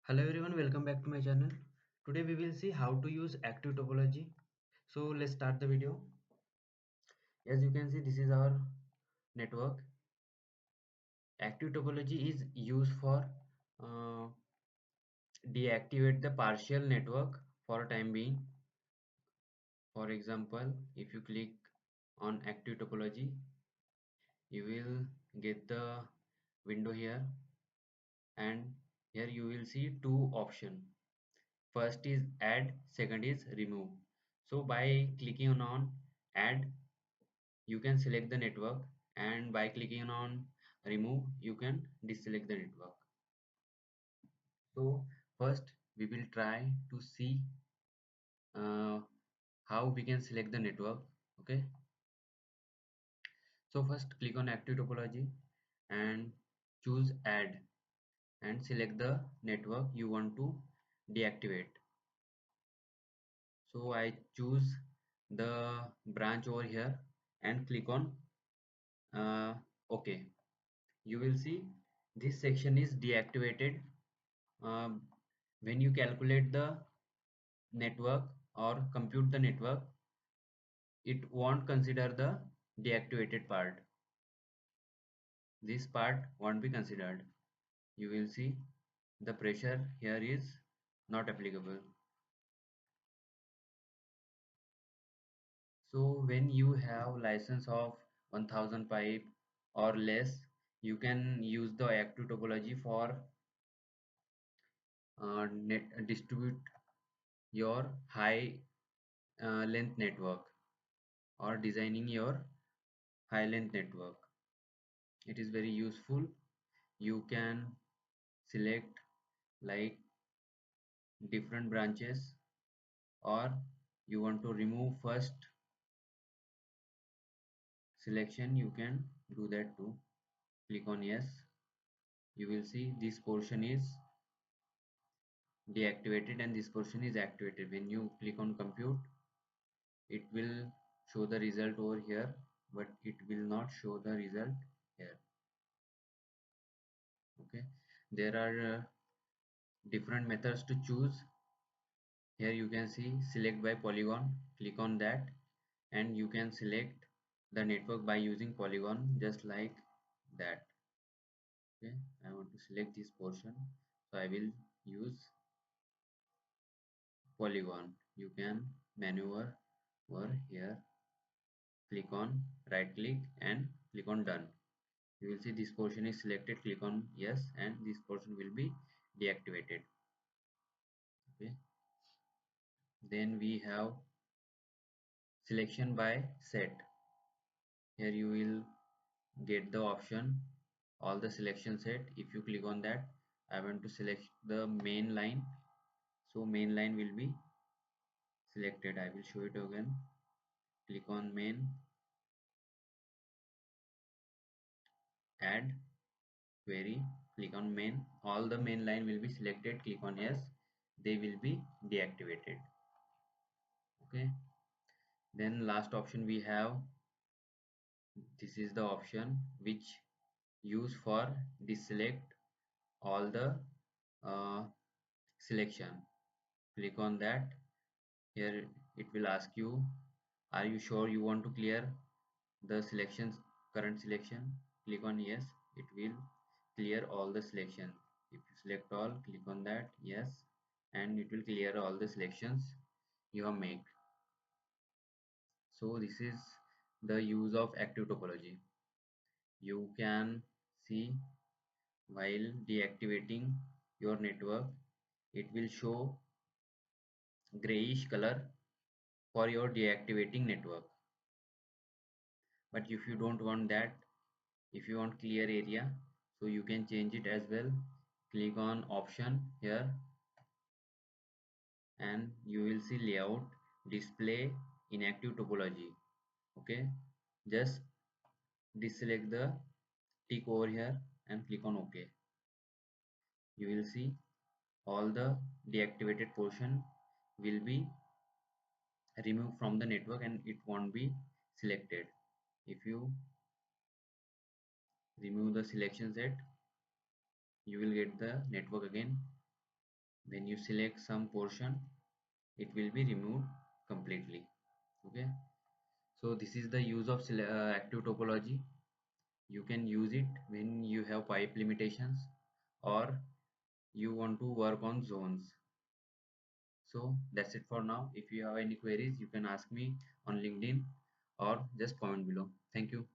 Hello everyone, welcome back to my channel. Today we will see how to use active topology. So let's start the video. As you can see, this is our network. Active topology is used for uh, deactivate the partial network for a time being. For example, if you click on active topology, you will get the window here, and here you will see two options. First is add, second is remove. So by clicking on add, you can select the network, and by clicking on remove, you can deselect the network. So first we will try to see uh, how we can select the network. Okay, so first click on active topology and choose add and select the network you want to deactivate. So I choose the branch over here and click on OK. You will see this section is deactivated. Um, when you calculate the network or compute the network, it won't consider the deactivated part. This part won't be considered. You will see the pressure here is not applicable. So when you have license of 1000 pipe or less, you can use the active topology for distribute your high length network or designing your high length network. It is very useful. You can select like different branches, or you want to remove first selection, you can do that too. Click on yes. You will see this portion is deactivated and this portion is activated. When you click on compute, it will show the result over here, but it will not show the result here. Okay, there are different methods to choose. Here you can see select by polygon. Click on that and you can select the network by using polygon, just like that. Okay, I want to select this portion, so I will use polygon. You can maneuver over here. Click on right click and click on done. You will see this portion is selected. Click on yes and this portion will be deactivated. Okay, then we have selection by set. Here you will get the option all the selection set. If you click on that, I want to select the main line, so main line will be selected. I will show it again. Click on main, add query, click on main, all the main line will be selected. Click on yes, they will be deactivated. Okay, then last option we have, this is the option which use for deselect all the uh, selection. Click on that. Here it will ask you, are you sure you want to clear the selections, current selection? Click on yes, it will clear all the selection. If you select all, click on that yes, and it will clear all the selections you have made. So this is the use of active topology. You can see while deactivating your network, it will show grayish color for your deactivating network. But if you don't want that, if you want clear area, so you can change it as well. Click on option here and you will see layout display inactive topology. Okay, just deselect the tick over here and click on OK. You will see all the deactivated portion will be removed from the network and it won't be selected. If you remove the selection set, you will get the network again. When you select some portion, it will be removed completely. Okay, so this is the use of active topology. You can use it when you have pipe limitations or you want to work on zones. So that's it for now. If you have any queries, you can ask me on LinkedIn or just comment below. Thank you.